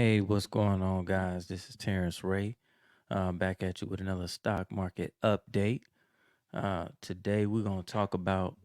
Hey, what's going on, guys? This is TerrenceRe, back at you with another stock market update. Today, we're going to talk about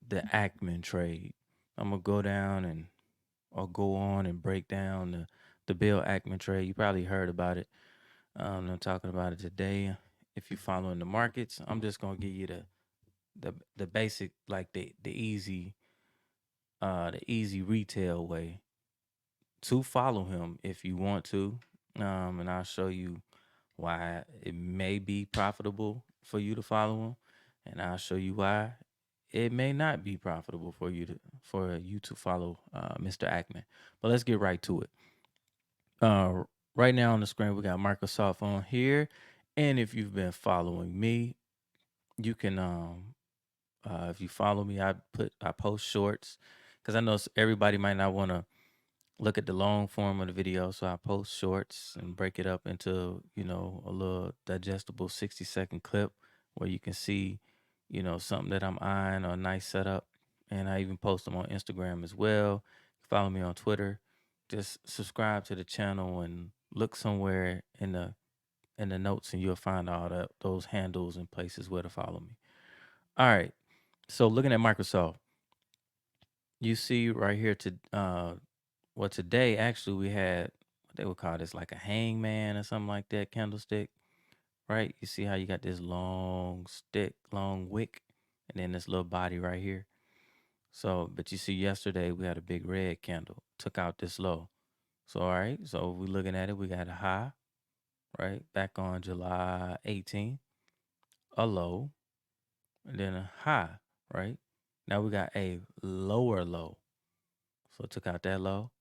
the Ackman trade. I'm going to go down and or go on and break down the Bill Ackman trade. You probably heard about it. I'm talking about it today. If you're following the markets, I'm just going to give you the basic, like the easy retail way to follow him if you want to. And I'll show you why it may be profitable for you to follow him, and I'll show you why it may not be profitable for you to follow Mr. Ackman. But let's get right to it. Uh, right now on the screen we got Microsoft on here, and if you've been following me, you can if you follow me, I post shorts because I know everybody might not want to look at the long form of the video. So I post shorts and break it up into, a little digestible 60-second clip where you can see, something that I'm eyeing or a nice setup. And I even post them on Instagram as well. Follow me on Twitter. Just subscribe to the channel and look somewhere in the notes and you'll find all those handles and places where to follow me. All right. So looking at Microsoft, you see right here today actually we had what they would call this like a hangman or something like that candlestick, right? You see how you got this long stick, long wick, and then this little body right here. So, but you see yesterday we had a big red candle, took out this low. So, all right, so we're looking at it, we got a high, right? Back on July 18th, a low, and then a high, right? Now we got a lower low. So it took out that low.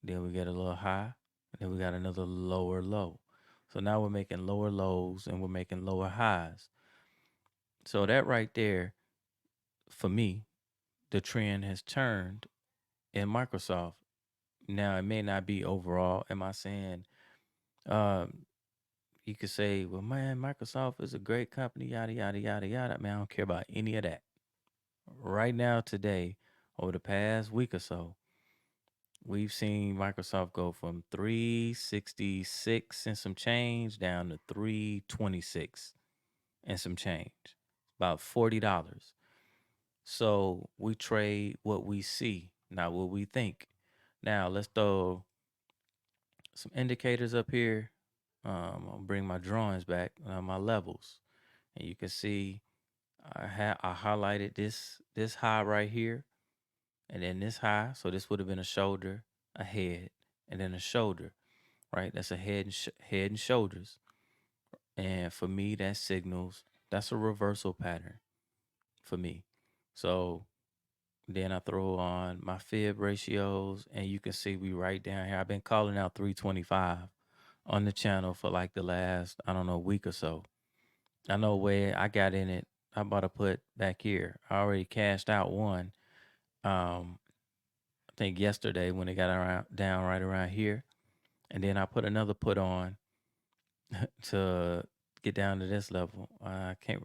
Then we get a little high, and then we got another lower low. So now we're making lower lows and we're making lower highs. So that right there, for me, the trend has turned in Microsoft. Now it may not be overall. Am I saying um, you could say, well, man, Microsoft is a great company, yada yada yada yada. Man, I don't care about any of that. Right now, today, over the past week or so, we've seen Microsoft go from 366 and some change down to 326 and some change, about $40. So we trade what we see, not what we think. Now let's throw some indicators up here. I'll bring my drawings back, my levels, and you can see I highlighted this high right here, and then this high. So this would have been a shoulder, a head, and then a shoulder. Right? That's a head and shoulders. And for me, that signals that's a reversal pattern for me. So then I throw on my fib ratios, and you can see we right down here. I've been calling out 325 on the channel for like the last, I don't know, week or so. I know where I got in it. I'm about to put back here. I already cashed out one. I think yesterday when it got around down right around here, and then I put another put on to get down to this level. I can't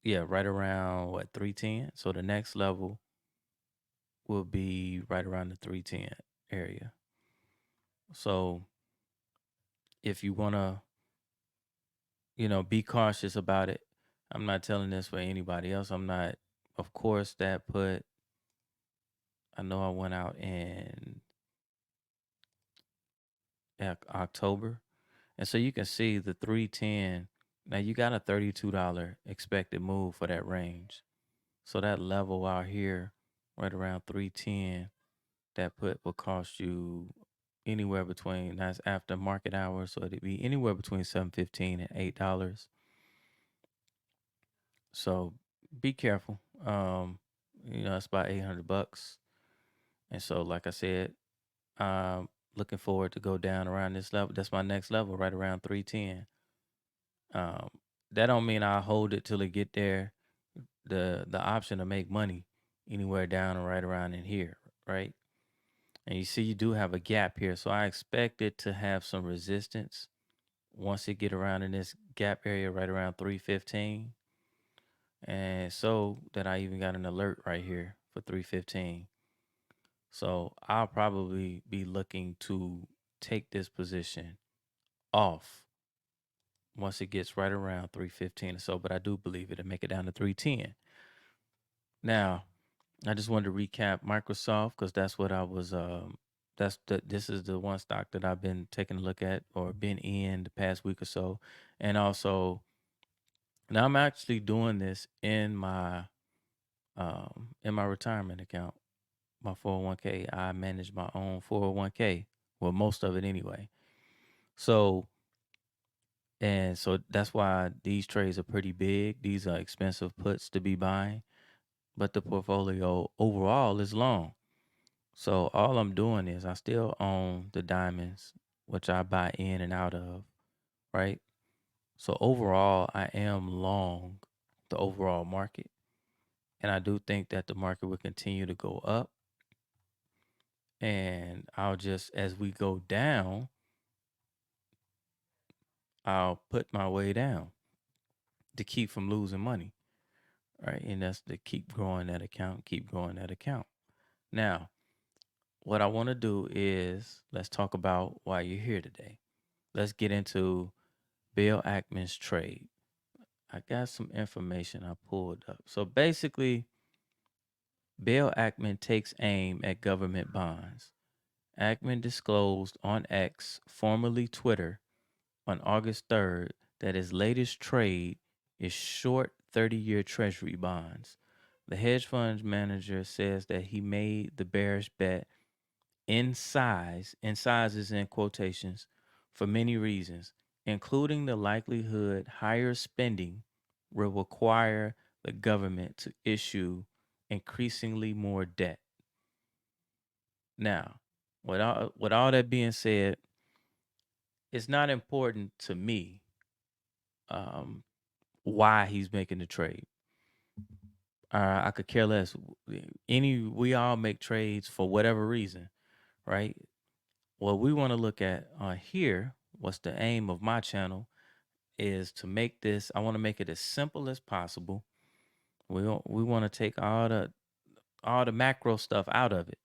yeah, right around what 310. So the next level will be right around the 310 area. So if you want to, be cautious about it. I'm not telling this for anybody else. I'm not, of course, that put, I know I went out in October. And so you can see the 310. Now you got a $32 expected move for that range. So that level out here, right around 310, that put will cost you anywhere between, that's after market hours, so it'd be anywhere between 7.15 and $8. So be careful. It's about $800. And so, like I said, looking forward to go down around this level. That's my next level, right around 310. Um, that don't mean I'll hold it till it get there. The option to make money anywhere down or right around in here, right? And you see you do have a gap here. So I expect it to have some resistance once it get around in this gap area right around 315. And so that I even got an alert right here for 315. So I'll probably be looking to take this position off once it gets right around 315 or so, but I do believe it'll make it down to 310. Now, I just wanted to recap Microsoft because that's what I was this is the one stock that I've been taking a look at or been in the past week or so. And also now I'm actually doing this in my retirement account, my 401k. I manage my own 401k. Well, most of it anyway. So so that's why these trades are pretty big. These are expensive puts to be buying, but the portfolio overall is long. So all I'm doing is I still own the diamonds, which I buy in and out of, right? So overall, I am long the overall market. And I do think that the market will continue to go up. And I'll just, as we go down, I'll put my way down to keep from losing money, right? And that's to keep growing that account, keep growing that account. Now, what I want to do is let's talk about why you're here today. Let's get into Bill Ackman's trade. I got some information I pulled up. So basically, Bill Ackman takes aim at government bonds. Ackman disclosed on X, formerly Twitter, on August 3rd that his latest trade is short 30-year treasury bonds. The hedge fund manager says that he made the bearish bet in sizes in quotations, for many reasons, including the likelihood higher spending will require the government to issue increasingly more debt. Now, with all that being said, it's not important to me um, why he's making the trade. I could care less. We all make trades for whatever reason, right? What we want to look at here, what's the aim of my channel, is to make this. I want to make it as simple as possible. We want to take all the macro stuff out of it.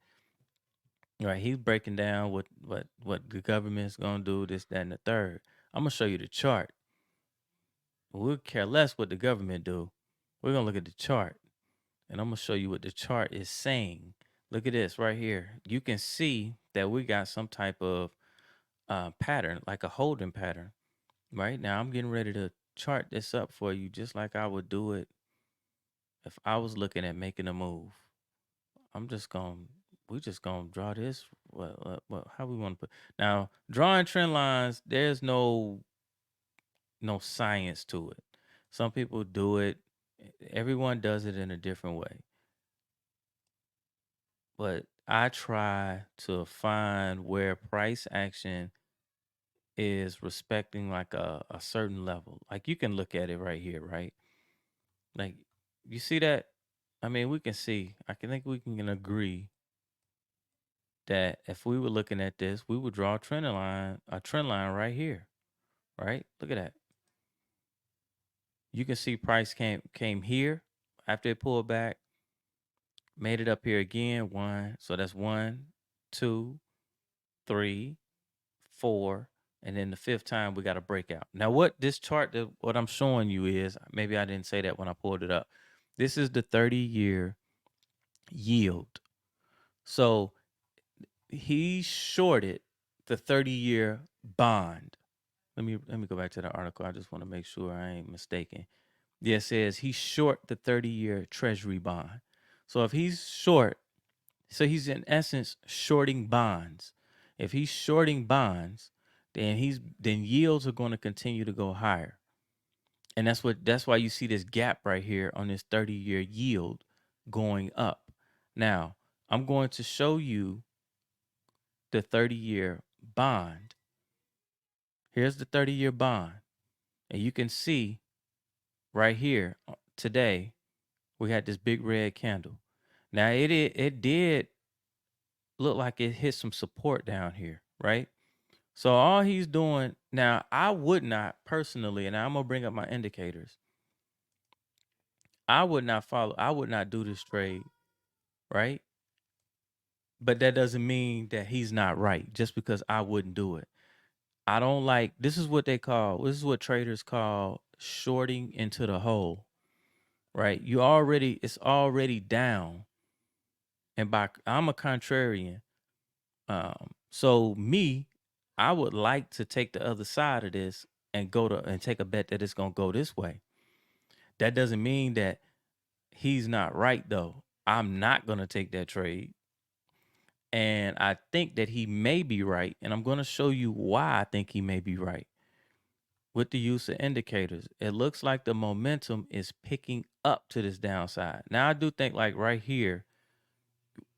Right? He's breaking down what the government's gonna do, this, that, and the third. I'm gonna show you the chart. We'll care less what the government do. We're gonna look at the chart, and I'm gonna show you what the chart is saying. Look at this right here. You can see that we got some type of pattern, like a holding pattern. Right now, I'm getting ready to chart this up for you, just like I would do it if I was looking at making a move. I'm just gonna we just gonna draw this. What how we want to put now drawing trend lines? There's no science to it. Some people do it. Everyone does it in a different way. But I try to find where price action is respecting like a certain level. Like you can look at it right here, right? Like you see that? I mean, we can see. I can think we can agree that if we were looking at this, we would draw a trend line right here, right? Look at that. You can see price came here after it pulled back, made it up here again. One, so that's 1, 2, 3, 4, and then the fifth time we got a breakout. Now, what this chart, what I'm showing you is maybe I didn't say that when I pulled it up. This is the 30-year yield. So he shorted the 30-year bond. Let me go back to the article. I just want to make sure I ain't mistaken. Yeah, it says he's short the 30-year treasury bond. So if he's short, so he's in essence shorting bonds. If he's shorting bonds, then yields are going to continue to go higher. And that's why you see this gap right here on this 30-year yield going up. Now, I'm going to show you the 30-year bond. Here's the 30-year bond. And you can see right here today, we had this big red candle. Now it did look like it hit some support down here, right? So all he's doing now, I would not personally, and I'm gonna bring up my indicators. I would not do this trade, right? But that doesn't mean that he's not right just because I wouldn't do it. I don't like this is what traders call shorting into the hole, right? It's already down. And I'm a contrarian. So me, I would like to take the other side of this and take a bet that it's gonna go this way. That doesn't mean that he's not right though. I'm not gonna take that trade. And I think that he may be right. And I'm gonna show you why I think he may be right. With the use of indicators, it looks like the momentum is picking up to this downside. Now I do think like right here,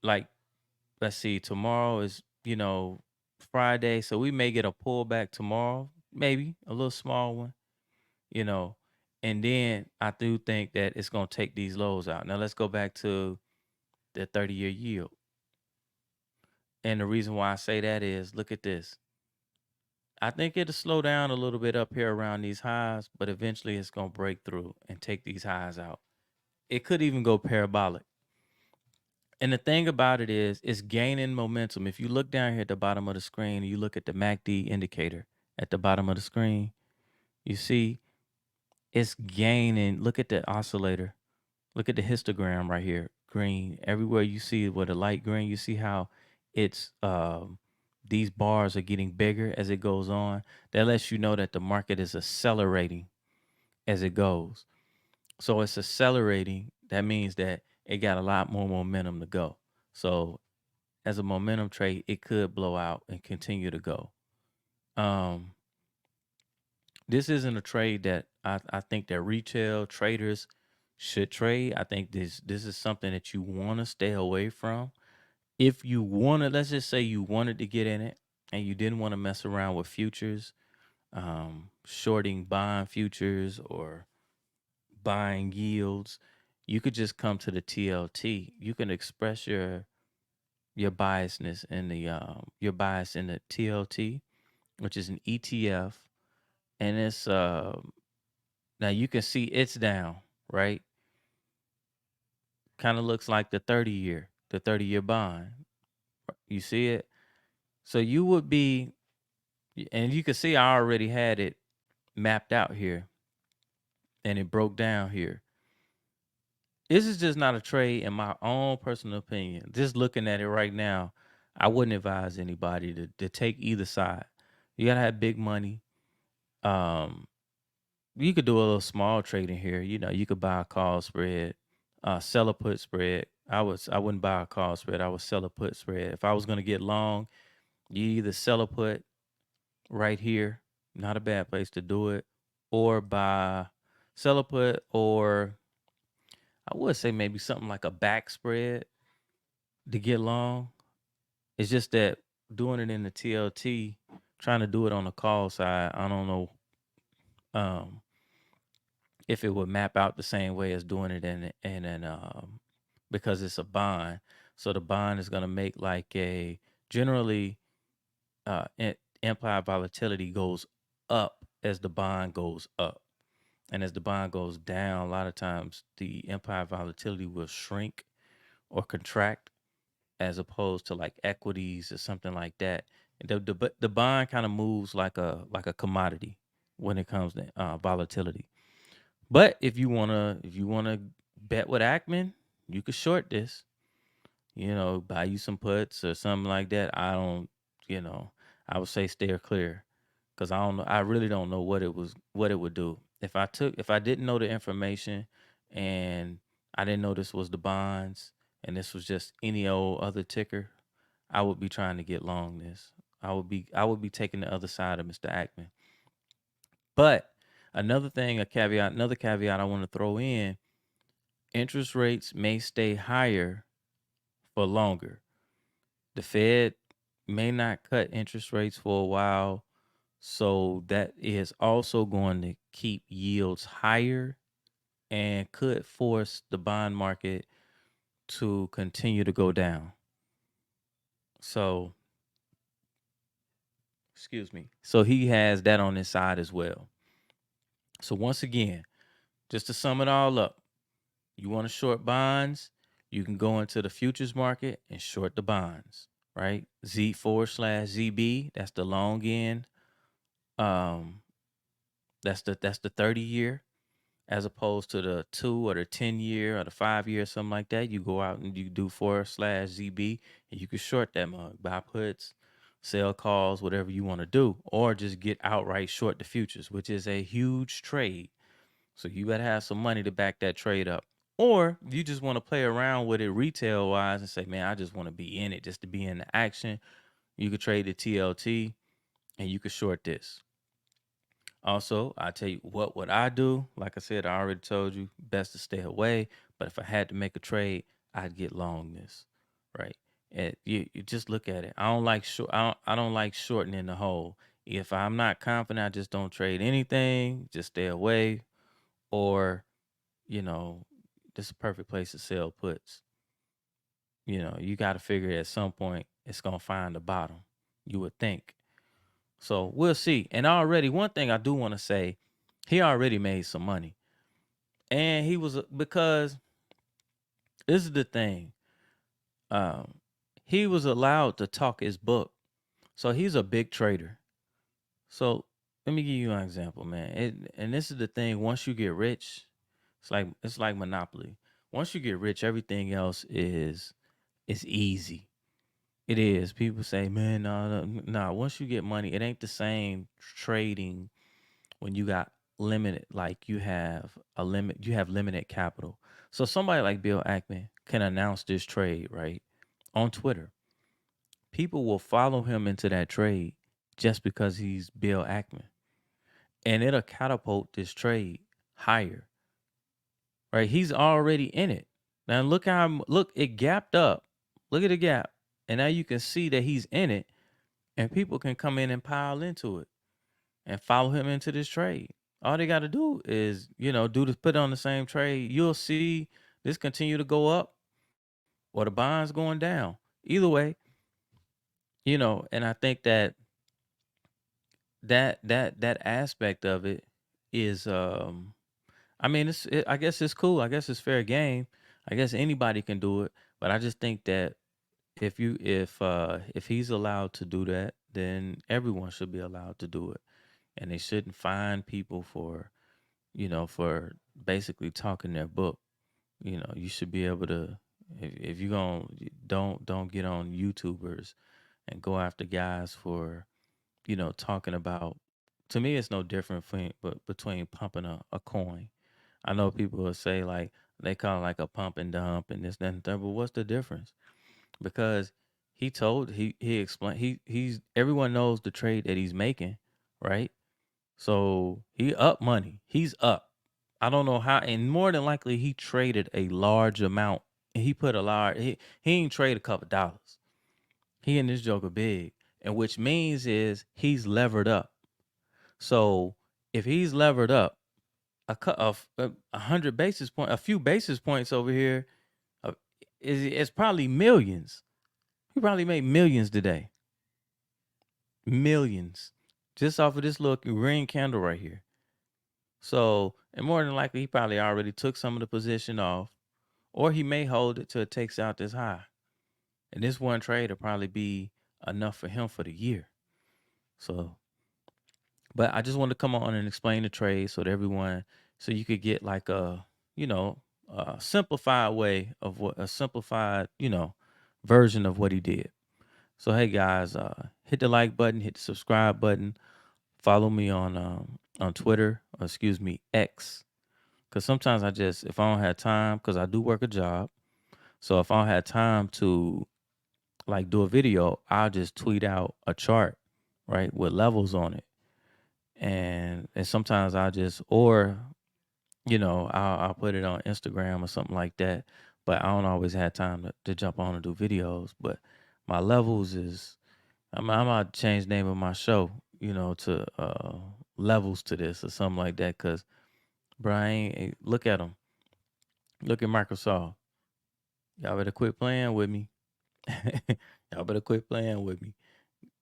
like let's see, tomorrow is, Friday. So we may get a pullback tomorrow, maybe a little small one, you know. And then I do think that it's going to take these lows out. Now let's go back to the 30-year yield. And the reason why I say that is look at this. I think it'll slow down a little bit up here around these highs, but eventually it's going to break through and take these highs out. It could even go parabolic. And the thing about it is, it's gaining momentum. If you look down here at the bottom of the screen, and you look at the MACD indicator at the bottom of the screen, you see it's gaining. Look at the oscillator. Look at the histogram right here, green. Everywhere you see it with a light green, you see how it's these bars are getting bigger as it goes on. That lets you know that the market is accelerating as it goes. So it's accelerating. That means that it got a lot more momentum to go. So as a momentum trade, it could blow out and continue to go. Um, this isn't a trade that I think that retail traders should trade. I think this is something that you want to stay away from. If you want to, let's just say you wanted to get in it and you didn't want to mess around with futures, shorting bond futures or buying yields, you could just come to the TLT. You can express your biasness in the your bias in the TLT, which is an ETF, and it's now you can see it's down, right? Kind of looks like the 30-year bond. You see it? So you would be, and you can see I already had it mapped out here, and it broke down here. This is just not a trade, in my own personal opinion. Just looking at it right now, I wouldn't advise anybody to take either side. You gotta have big money. Um, you could do a little small trading here. You could buy a call spread, sell a put spread. I wouldn't buy a call spread. I would sell a put spread. If I was gonna get long, you either sell a put right here, not a bad place to do it, or buy sell a put, or I would say maybe something like a back spread to get long. It's just that doing it in the TLT, trying to do it on the call side, I don't know. Um, if it would map out the same way as doing it in an because it's a bond. So the bond is going to make like a generally implied volatility goes up as the bond goes up. And as the bond goes down, a lot of times the implied volatility will shrink or contract as opposed to like equities or something like that. The bond kind of moves like a commodity when it comes to volatility. But if you wanna bet with Ackman, you could short this. Buy you some puts or something like that. I don't, you know, I would say steer clear because I don't know. I really don't know what it would do if I didn't know the information and I didn't know this was the bonds and this was just any old other ticker. I would be trying to get long this. I would be taking the other side of Mr. Ackman. But another caveat I want to throw in, interest rates may stay higher for longer. The Fed may not cut interest rates for a while, so that is also going to keep yields higher and could force the bond market to continue to go down. So, excuse me. So he has that on his side as well. So once again, just to sum it all up, you want to short bonds, You can go into the futures market and short the bonds, right? Z/ZB, that's the long end. Um, that's the 30 year, as opposed to the 2 or the 10 year or the 5 year, something like that. You go out and you do /ZB, and you can short that mug, buy puts, sell calls, whatever you want to do, or just get outright short the futures, which is a huge trade. So you better have some money to back that trade up. Or you just want to play around with it retail wise and say, man, I just want to be in it just to be in the action. You could trade the TLT and you could short this. Also, I tell you what would I do? Like I said, I already told you, best to stay away. But if I had to make a trade, I'd get long this, right? And you just look at it. I don't like short. I don't like shortening the hole. If I'm not confident, I just don't trade anything. Just stay away. Or you know, this is a perfect place to sell puts. You got to figure at some point it's gonna find the bottom. You would think. So we'll see. And already, one thing I do want to say, he already made some money, and he was because this is the thing. Um, he was allowed to talk his book, so he's a big trader. So let me give you an example, man. And this is the thing. Once you get rich, it's like Monopoly. Once you get rich, everything else is easy. It is. People say, man, no, no, no. Once you get money, it ain't the same trading when you got limited, like you have limited capital. So somebody like Bill Ackman can announce this trade, right? On Twitter. People will follow him into that trade just because he's Bill Ackman. And it'll catapult this trade higher, right? He's already in it. Now look, it gapped up. Look at the gap. And now you can see that he's in it, and people can come in and pile into it and follow him into this trade. All they got to do is, put on the same trade. You'll see this continue to go up or the bonds going down. Either way, and I think that aspect of it is, I mean, I guess it's cool. I guess it's fair game. I guess anybody can do it, but I just think that if he's allowed to do that, then everyone should be allowed to do it, and they shouldn't fine people for basically talking their book. You should be able to, if you going don't get on YouTubers and go after guys for talking about. To me, it's no different but between pumping a coin. I know people will say like they call it like a pump and dump and this, that, and that, but what's the difference? Because he explained he's everyone knows the trade that he's making, right? So he up money. He's up. I don't know how, and more than likely he traded a large amount. And he put a large he ain't trade a couple dollars. He in this joker big. And which means is he's levered up. So if he's levered up a hundred basis point, a few basis points over here, uh, it's probably millions. He probably made millions today. Millions. Just off of this little green candle right here. So, and more than likely, he probably already took some of the position off, or he may hold it till it takes out this high. And this one trade will probably be enough for him for the year. So, but I just wanted to come on and explain the trade so that everyone, so you could get like a simplified way of a simplified, version of what he did. So, hey guys, hit the like button, hit the subscribe button, follow me on Twitter, or excuse me, X. Because sometimes if I don't have time, because I do work a job. So if I don't have time to like do a video, I'll just tweet out a chart, right, with levels on it. And sometimes I'll put it on Instagram or something like that. But I don't always have time to jump on and do videos. But my levels is, I'm about to change the name of my show, to levels to this or something like that. Because, Brian, look at them. Look at Microsoft. Y'all better quit playing with me. Y'all better quit playing with me.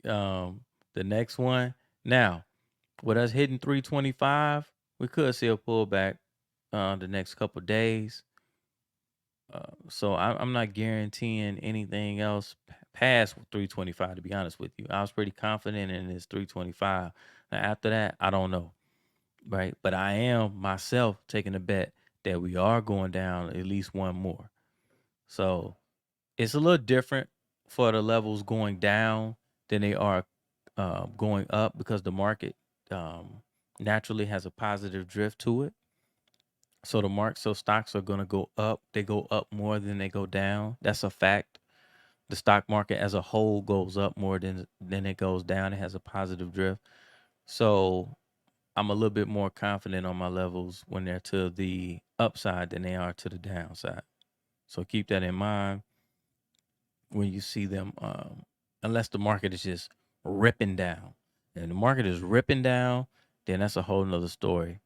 The next one. Now, with us hitting 325, we could see a pullback the next couple days. So I'm not guaranteeing anything else past 325. To be honest with you, I was pretty confident in this 325. Now after that, I don't know, right? But I am myself taking a bet that we are going down at least one more. So it's a little different for the levels going down than they are going up, because the market naturally has a positive drift to it. So stocks are going to go up. They go up more than they go down. That's a fact. The stock market as a whole goes up more than it goes down. It has a positive drift. So I'm a little bit more confident on my levels when they're to the upside than they are to the downside. So keep that in mind when you see them, unless the market is just ripping down. And the market is ripping down, then that's a whole nother story.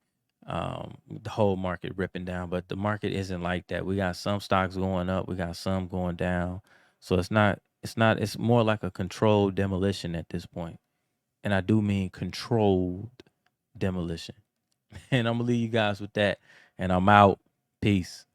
The whole market ripping down, but the market isn't like that. We got some stocks going up, we got some going down. So it's more like a controlled demolition at this point. And I do mean controlled demolition. And I'm gonna leave you guys with that. And I'm out. Peace.